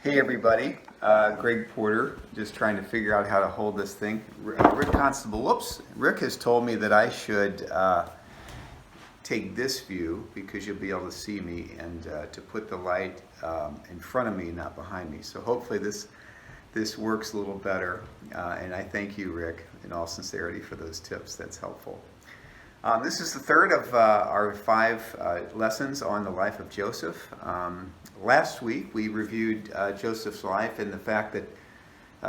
Hey everybody, Greg Porter, just trying to figure out how to hold this thing. Rick Constable, whoops, Rick has told me that I should take this view because you'll be able to see me and to put the light in front of me, not behind me. So hopefully this works a little better, and I thank you, Rick, in all sincerity for those tips. That's helpful. This is the third of our 5 lessons on the life of Joseph. Last week we reviewed Joseph's life and the fact that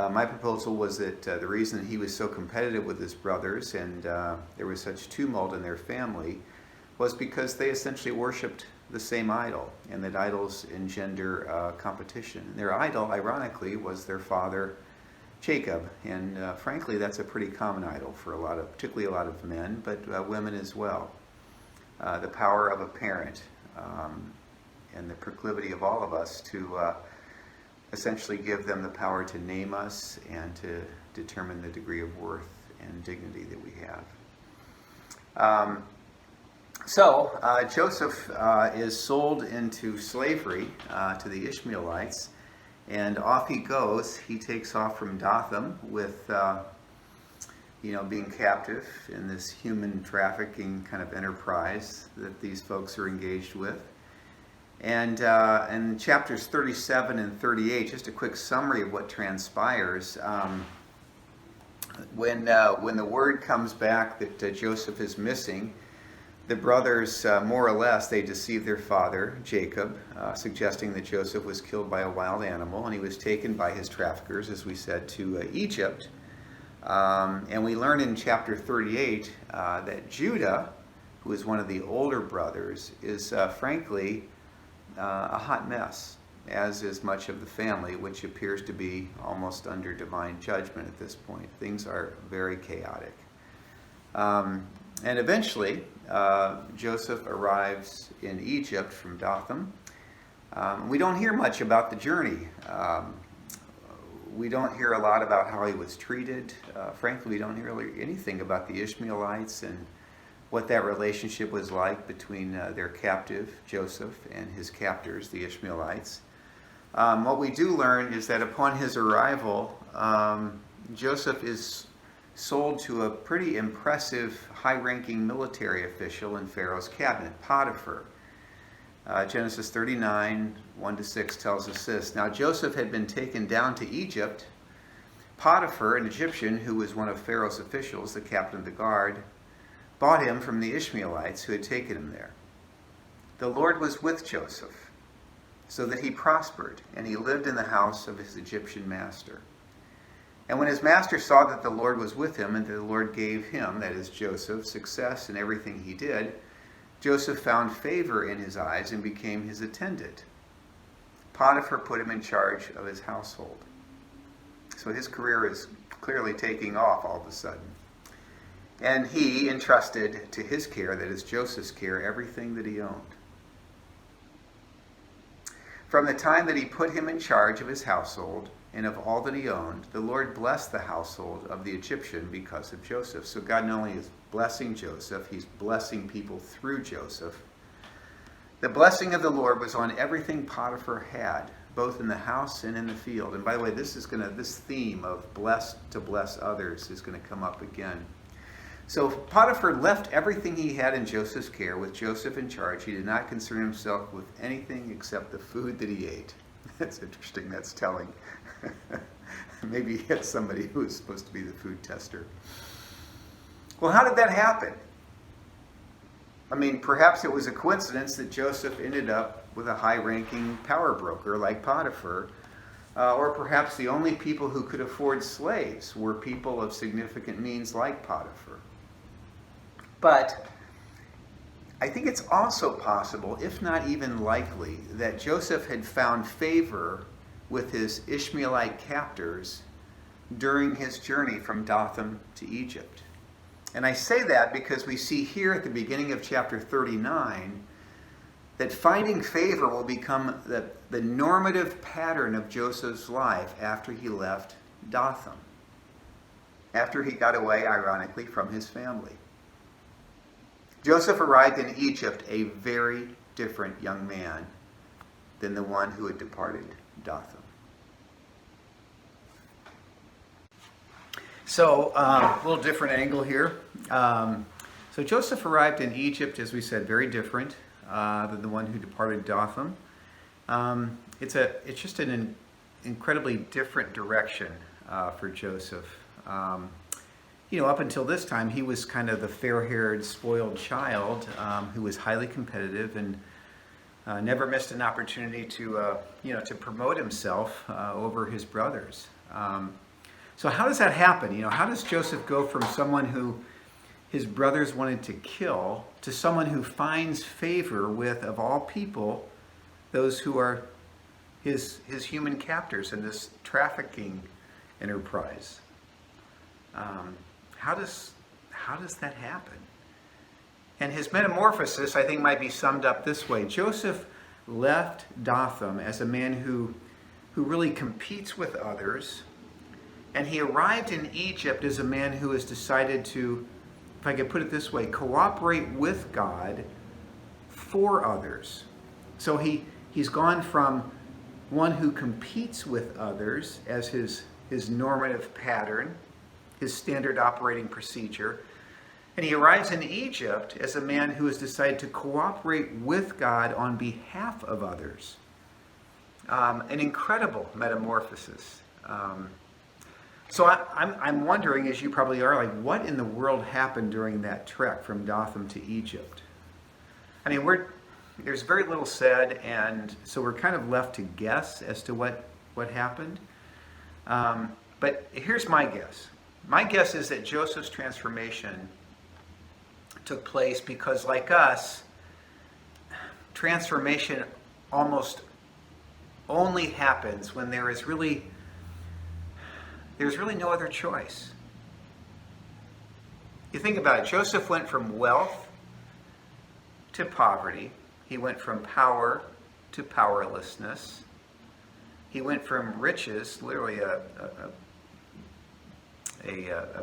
my proposal was that the reason he was so competitive with his brothers and there was such tumult in their family was because they essentially worshipped the same idol, and that idols engender competition. And their idol, ironically, was their father Jacob, and frankly that's a pretty common idol for particularly a lot of men, but women as well. The power of a parent and the proclivity of all of us to essentially give them the power to name us and to determine the degree of worth and dignity that we have. So Joseph is sold into slavery to the Ishmaelites, and off he goes. He takes off from Dothan with, being captive in this human trafficking kind of enterprise that these folks are engaged with. And in chapters 37 and 38, just a quick summary of what transpires. When the word comes back that Joseph is missing, the brothers, more or less, they deceive their father, Jacob, suggesting that Joseph was killed by a wild animal, and he was taken by his traffickers, as we said, to Egypt. And we learn in chapter 38 that Judah, who is one of the older brothers, is frankly a hot mess, as is much of the family, which appears to be almost under divine judgment at this point. Things are very chaotic. And eventually, Joseph arrives in Egypt from Dothan. We don't hear much about the journey. We don't hear a lot about how he was treated. Frankly, we don't hear anything about the Ishmaelites and what that relationship was like between their captive, Joseph, and his captors, the Ishmaelites. What we do learn is that upon his arrival, Joseph is sold to a pretty impressive, high-ranking military official in Pharaoh's cabinet, Potiphar. Genesis 39, 1-6 tells us this. Now Joseph had been taken down to Egypt. Potiphar, an Egyptian who was one of Pharaoh's officials, the captain of the guard, bought him from the Ishmaelites who had taken him there. The Lord was with Joseph, so that he prospered, and he lived in the house of his Egyptian master. And when his master saw that the Lord was with him, and that the Lord gave him, that is Joseph, success in everything he did, Joseph found favor in his eyes and became his attendant. Potiphar put him in charge of his household. So his career is clearly taking off all of a sudden. And he entrusted to his care, that is Joseph's care, everything that he owned. From the time that he put him in charge of his household and of all that he owned, the Lord blessed the household of the Egyptian because of Joseph. So God not only is blessing Joseph, he's blessing people through Joseph. The blessing of the Lord was on everything Potiphar had, both in the house and in the field. And by the way, this theme of blessed to bless others is going to come up again. So Potiphar left everything he had in Joseph's care with Joseph in charge. He did not concern himself with anything except the food that he ate. That's interesting. That's telling. Maybe he had somebody who was supposed to be the food tester. Well, how did that happen? I mean, perhaps it was a coincidence that Joseph ended up with a high-ranking power broker like Potiphar, or perhaps the only people who could afford slaves were people of significant means like Potiphar. But I think it's also possible, if not even likely, that Joseph had found favor with his Ishmaelite captors during his journey from Dothan to Egypt. And I say that because we see here at the beginning of chapter 39 that finding favor will become the normative pattern of Joseph's life after he left Dothan, after he got away, ironically, from his family. Joseph arrived in Egypt a very different young man than the one who had departed Dothan. So, a little different angle here. So Joseph arrived in Egypt, as we said, very different than the one who departed Dothan. It's just an incredibly different direction for Joseph. Up until this time, he was kind of the fair-haired, spoiled child who was highly competitive and never missed an opportunity to promote himself over his brothers. So how does that happen? How does Joseph go from someone who his brothers wanted to kill to someone who finds favor with, of all people, those who are his human captors in this trafficking enterprise? How does that happen? And his metamorphosis, I think, might be summed up this way. Joseph left Dothan as a man who really competes with others, and he arrived in Egypt as a man who has decided to, if I could put it this way, cooperate with God for others. So he's gone from one who competes with others as his normative pattern, his standard operating procedure, and he arrives in Egypt as a man who has decided to cooperate with God on behalf of others. An incredible metamorphosis. So I'm wondering, as you probably are, what in the world happened during that trek from Dothan to Egypt? I mean, there's very little said, and so we're kind of left to guess as to what happened. But here's my guess. My guess is that Joseph's transformation took place because, like us, transformation almost only happens when there's really no other choice. You think about it. Joseph went from wealth to poverty. He went from power to powerlessness. He went from riches, literally a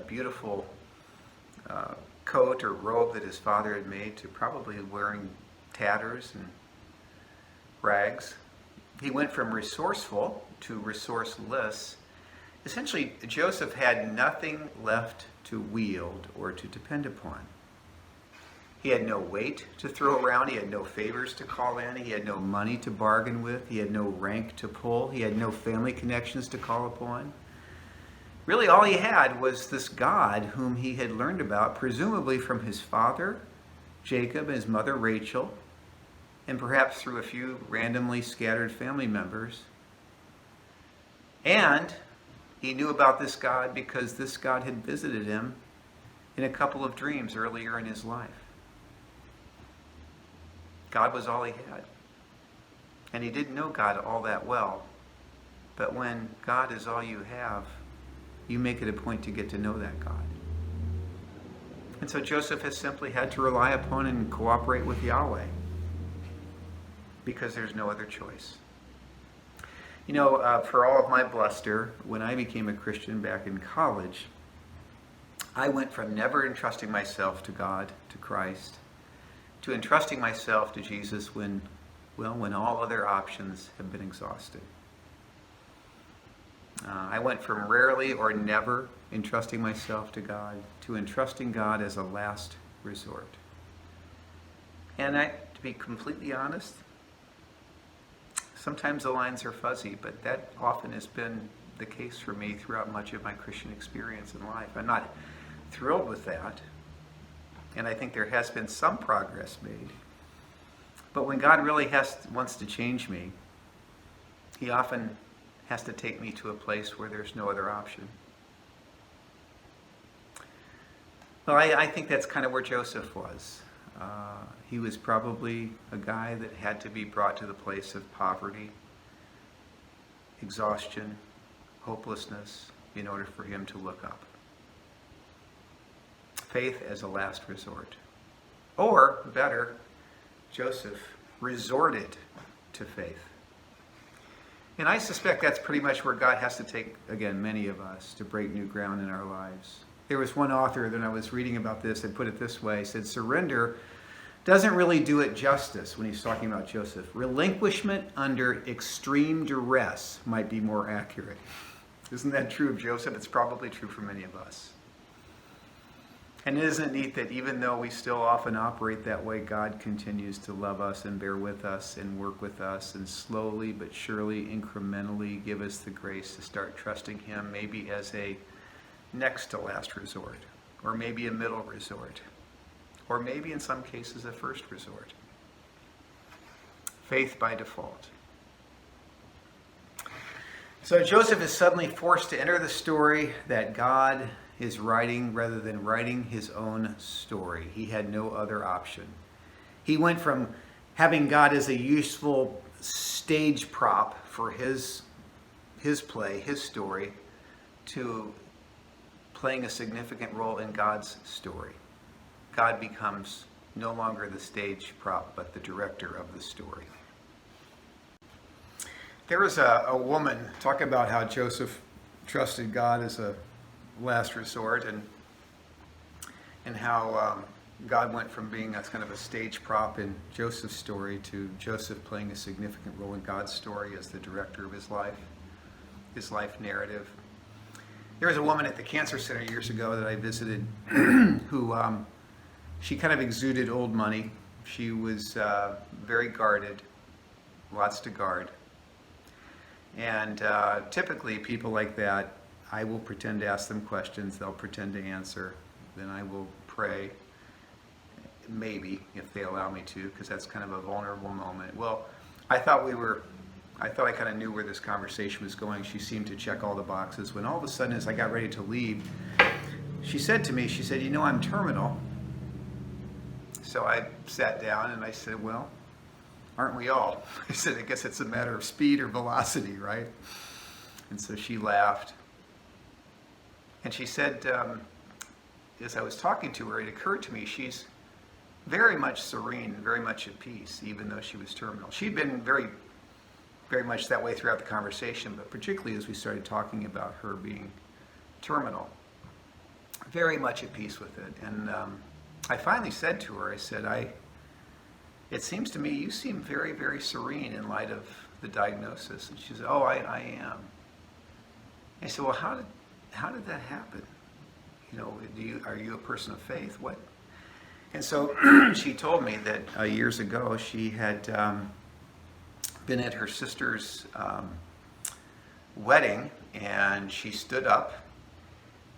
beautiful coat or robe that his father had made, to probably wearing tatters and rags. He went from resourceful to resourceless. Essentially, Joseph had nothing left to wield or to depend upon. He had no weight to throw around. He had no favors to call in. He had no money to bargain with. He had no rank to pull. He had no family connections to call upon. Really, all he had was this God whom he had learned about, presumably from his father, Jacob, and his mother, Rachel, and perhaps through a few randomly scattered family members. And he knew about this God because this God had visited him in a couple of dreams earlier in his life. God was all he had. And he didn't know God all that well. But when God is all you have, you make it a point to get to know that God. And so Joseph has simply had to rely upon and cooperate with Yahweh because there's no other choice. For all of my bluster, when I became a Christian back in college, I went from never entrusting myself to God, to Christ, to entrusting myself to Jesus when all other options have been exhausted. I went from rarely or never entrusting myself to God to entrusting God as a last resort. And to be completely honest, sometimes the lines are fuzzy, but that often has been the case for me throughout much of my Christian experience in life. I'm not thrilled with that, and I think there has been some progress made. But when God really wants to change me, he often has to take me to a place where there's no other option. Well, I think that's kind of where Joseph was. He was probably a guy that had to be brought to the place of poverty, exhaustion, hopelessness, in order for him to look up. Faith as a last resort. Or, better, Joseph resorted to faith. And I suspect that's pretty much where God has to take, again, many of us to break new ground in our lives. There was one author that I was reading about this that put it this way. He said, surrender doesn't really do it justice when he's talking about Joseph. Relinquishment under extreme duress might be more accurate. Isn't that true of Joseph? It's probably true for many of us. And isn't it neat that even though we still often operate that way, God continues to love us and bear with us and work with us and slowly but surely, incrementally give us the grace to start trusting Him, maybe as a next to last resort, or maybe a middle resort, or maybe in some cases a first resort. Faith by default. So Joseph is suddenly forced to enter the story that God is writing rather than writing his own story. He had no other option. He went from having God as a useful stage prop for his play, his story, to playing a significant role in God's story. God becomes no longer the stage prop, but the director of the story. There was a woman, talk about how Joseph trusted God as a last resort, and how God went from being a kind of a stage prop in Joseph's story to Joseph playing a significant role in God's story as the director of his life narrative. There was a woman at the cancer center years ago that I visited who she kind of exuded old money. She was very guarded, lots to guard. And typically people like that, I will pretend to ask them questions, they'll pretend to answer, then I will pray, maybe, if they allow me to, because that's kind of a vulnerable moment. Well, I thought I kind of knew where this conversation was going. She seemed to check all the boxes. When all of a sudden, as I got ready to leave, she said to me, you know, I'm terminal. So I sat down and I said, well, aren't we all? I said, I guess it's a matter of speed or velocity, right? And so she laughed. And she said, as I was talking to her, it occurred to me she's very much serene, very much at peace, even though she was terminal. She'd been very, very much that way throughout the conversation, but particularly as we started talking about her being terminal, very much at peace with it. And I finally said to her, I said, it seems to me you seem very, very serene in light of the diagnosis. And she said, oh, I am. I said, well, how did that happen? You know, are you a person of faith? What? And so she told me that years ago she had been at her sister's wedding, and she stood up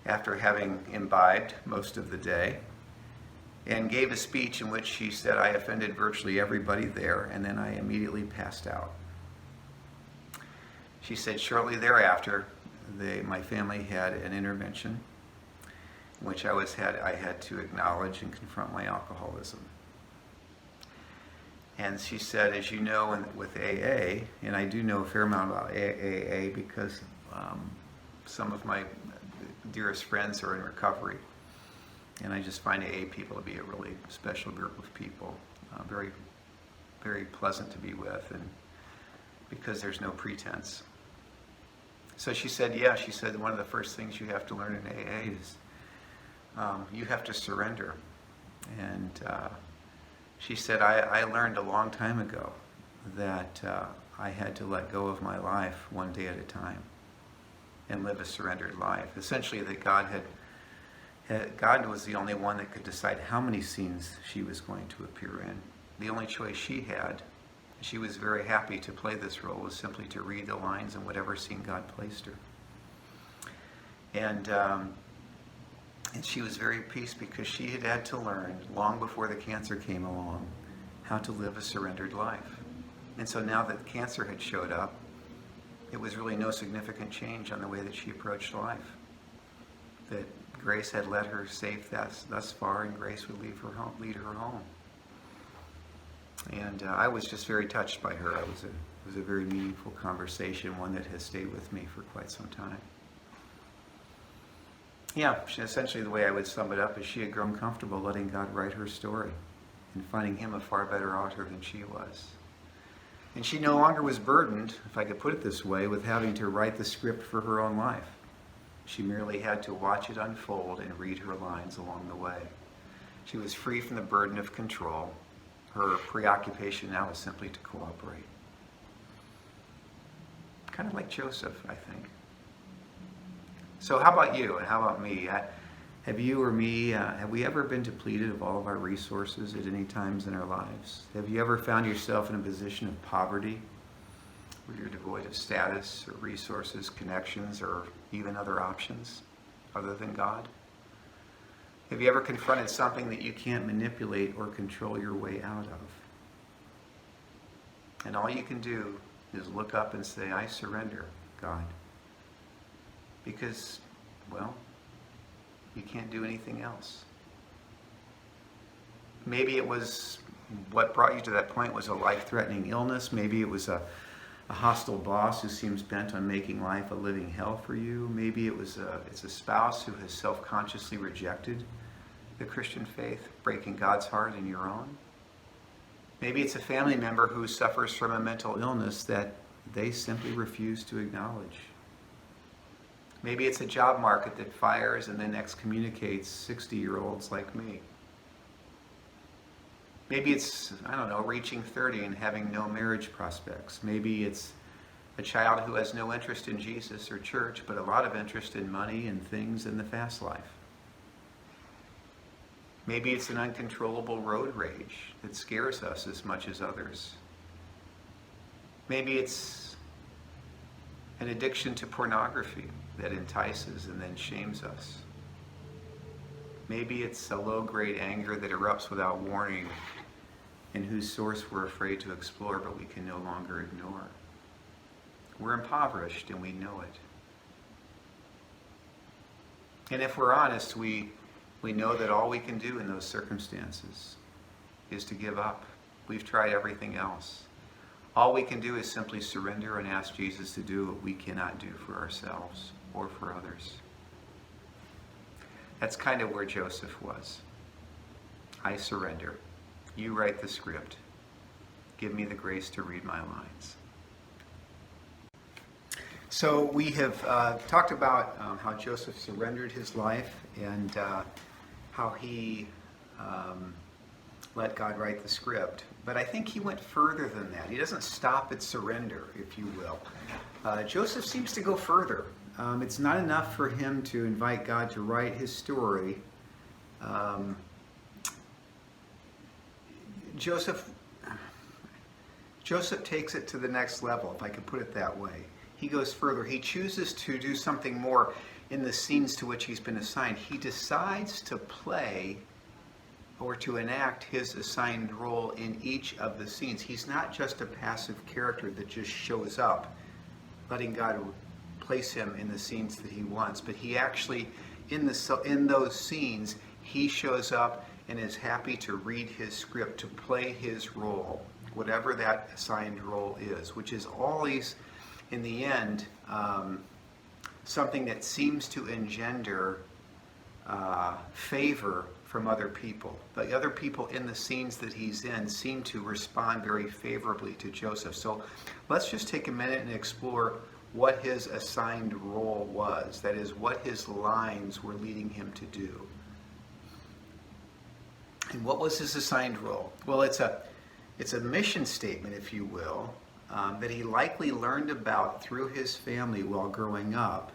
after having imbibed most of the day and gave a speech in which she said, I offended virtually everybody there, and then I immediately passed out. She said shortly thereafter, my family had an intervention in which I had to acknowledge and confront my alcoholism. And she said, as you know, with AA, and I do know a fair amount about AA because some of my dearest friends are in recovery, and I just find AA people to be a really special group of people, very, very pleasant to be with, and because there's no pretense. So she said, one of the first things you have to learn in AA is you have to surrender. And she said, I learned a long time ago that I had to let go of my life one day at a time and live a surrendered life. Essentially, that God was the only one that could decide how many scenes she was going to appear in. The only choice she had, she was very happy to play this role, was simply to read the lines in whatever scene God placed her. And she was very at peace because she had to learn, long before the cancer came along, how to live a surrendered life. And so now that cancer had showed up, it was really no significant change on the way that she approached life. That grace had led her safe thus far, and grace would lead her home. And I was just very touched by her. It was a very meaningful conversation, one that has stayed with me for quite some time. Yeah, essentially the way I would sum it up is she had grown comfortable letting God write her story and finding Him a far better author than she was. And she no longer was burdened, if I could put it this way, with having to write the script for her own life. She merely had to watch it unfold and read her lines along the way. She was free from the burden of control. Her preoccupation now was simply to cooperate. Kind of like Joseph, I think. So how about you and how about me? Have you or me, have we ever been depleted of all of our resources at any times in our lives? Have you ever found yourself in a position of poverty where you're devoid of status or resources, connections, or even other options other than God? Have you ever confronted something that you can't manipulate or control your way out of? And all you can do is look up and say, I surrender, God. Because, well, you can't do anything else. Maybe it was what brought you to that point was a life-threatening illness. Maybe it was a hostile boss who seems bent on making life a living hell for you. Maybe it's a spouse who has self-consciously rejected the Christian faith, breaking God's heart in your own. Maybe it's a family member who suffers from a mental illness that they simply refuse to acknowledge. Maybe it's a job market that fires and then excommunicates 60-year-olds like me. Maybe it's, reaching 30 and having no marriage prospects. Maybe it's a child who has no interest in Jesus or church, but a lot of interest in money and things in the fast life. Maybe it's an uncontrollable road rage that scares us as much as others. Maybe it's an addiction to pornography that entices and then shames us. Maybe it's a low-grade anger that erupts without warning and whose source we're afraid to explore but we can no longer ignore. We're impoverished and we know it. And if we're honest, we know that all we can do in those circumstances is to give up. We've tried everything else. All we can do is simply surrender and ask Jesus to do what we cannot do for ourselves or for others. That's kind of where Joseph was. I surrender. You write the script. Give me the grace to read my lines. So we have talked about how Joseph surrendered his life and how he let God write the script. But I think he went further than that. He doesn't stop at surrender, if you will. Joseph seems to go further. It's not enough for him to invite God to write his story. Joseph takes it to the next level, if I could put it that way. He goes further. He chooses to do something more in the scenes to which he's been assigned. He decides to play or to enact his assigned role in each of the scenes. He's not just a passive character that just shows up, letting God place him in the scenes that he wants, but he actually, in those scenes, he shows up and is happy to read his script, to play his role, whatever that assigned role is, which is always, in the end, something that seems to engender favor from other people. The other people in the scenes that he's in seem to respond very favorably to Joseph. So let's just take a minute and explore what his assigned role was. That is, what his lines were leading him to do. And what was his assigned role? Well, it's a mission statement, if you will, that he likely learned about through his family while growing up.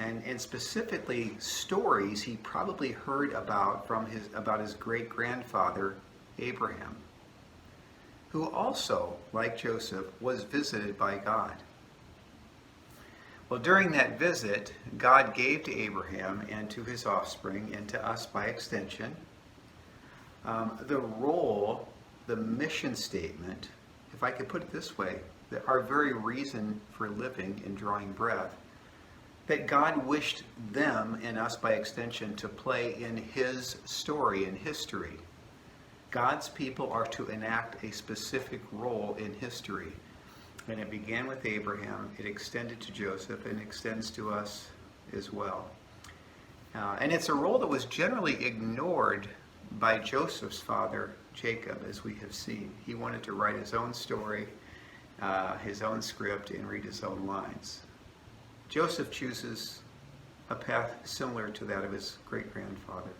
And specifically stories he probably heard about about his great-grandfather Abraham, who also, like Joseph, was visited by God. Well, during that visit, God gave to Abraham and to his offspring, and to us by extension, the role, the mission statement, if I could put it this way, that our very reason for living and drawing breath, that God wished them and us by extension to play in his story and history. God's people are to enact a specific role in history. And it began with Abraham, it extended to Joseph, and extends to us as well. And it's a role that was generally ignored by Joseph's father, Jacob, as we have seen. He wanted to write his own story, his own script, and read his own lines. Joseph chooses a path similar to that of his great-grandfather.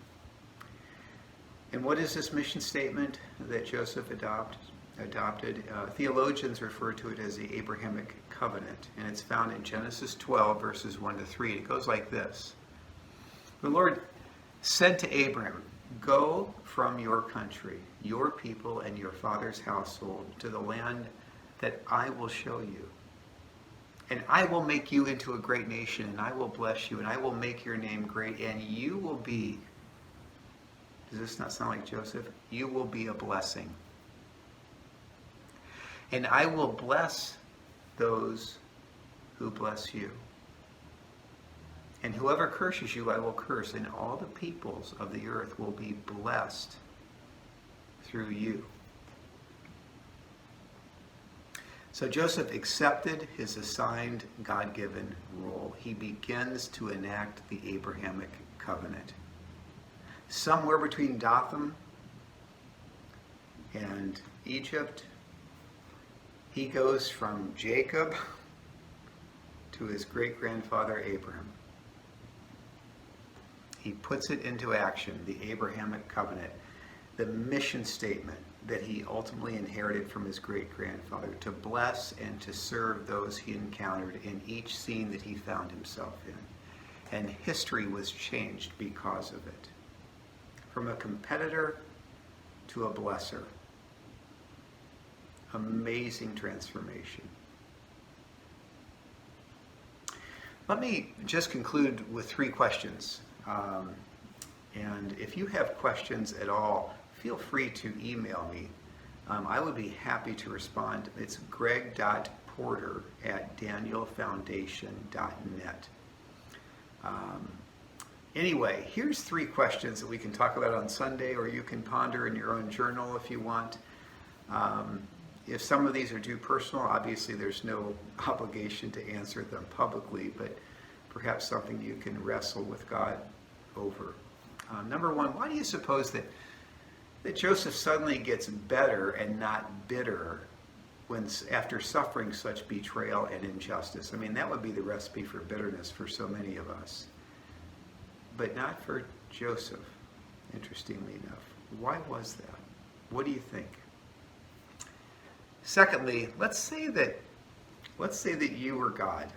And what is this mission statement that Joseph adopted? Theologians refer to it as the Abrahamic covenant, and it's found in Genesis 12, verses 1 to 3. It goes like this. The Lord said to Abram, "Go from your country, your people, and your father's household to the land that I will show you. And I will make you into a great nation, and I will bless you, and I will make your name great, and you will be," does this not sound like Joseph? "You will be a blessing. And I will bless those who bless you. And whoever curses you, I will curse, and all the peoples of the earth will be blessed through you." So Joseph accepted his assigned God-given role. He begins to enact the Abrahamic covenant. Somewhere between Dothan and Egypt, he goes from Jacob to his great-grandfather Abraham. He puts it into action, the Abrahamic covenant, the mission statement that he ultimately inherited from his great-grandfather, to bless and to serve those he encountered in each scene that he found himself in. And history was changed because of it. From a competitor to a blesser. Amazing transformation. Let me just conclude with 3 questions. And if you have questions at all, feel free to email me. I would be happy to respond. It's greg.porter@danielfoundation.net. Anyway, here's 3 questions that we can talk about on Sunday, or you can ponder in your own journal if you want. If some of these are too personal, obviously there's no obligation to answer them publicly, but perhaps something you can wrestle with God over. Number 1, why do you suppose that Joseph suddenly gets better and not bitter after suffering such betrayal and injustice? I mean, that would be the recipe for bitterness for so many of us. But not for Joseph, interestingly enough. Why was that? What do you think? Secondly, let's say that you were God.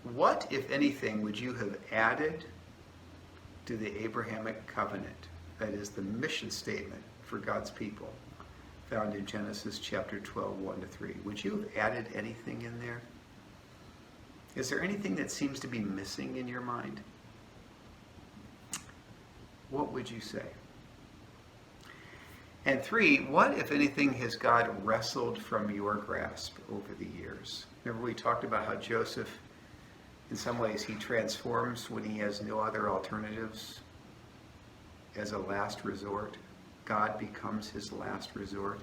What, if anything, would you have added to the Abrahamic covenant? That is the mission statement for God's people, found in Genesis chapter 12, 1 to 3. Would you have added anything in there? Is there anything that seems to be missing in your mind? What would you say? And 3, what, if anything, has God wrestled from your grasp over the years? Remember we talked about how Joseph, in some ways, he transforms when he has no other alternatives. As a last resort, God becomes his last resort.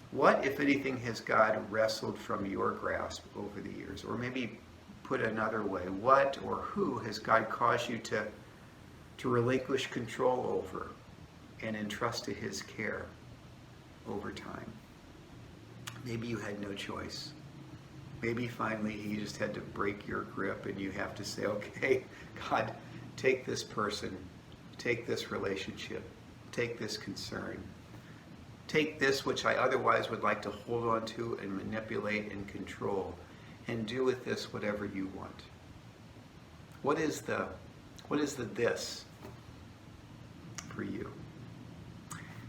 What, if anything, has God wrestled from your grasp over the years? Or maybe put another way, what or who has God caused you to relinquish control over and entrust to his care over time? Maybe you had no choice. Maybe finally he just had to break your grip and you have to say, okay, God, take this person, take this relationship, take this concern, take this which I otherwise would like to hold on to and manipulate and control, and do with this whatever you want. What is the this for you?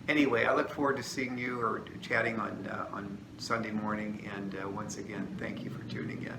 Anyway, I look forward to seeing you or chatting on Sunday morning, and once again, thank you for tuning in.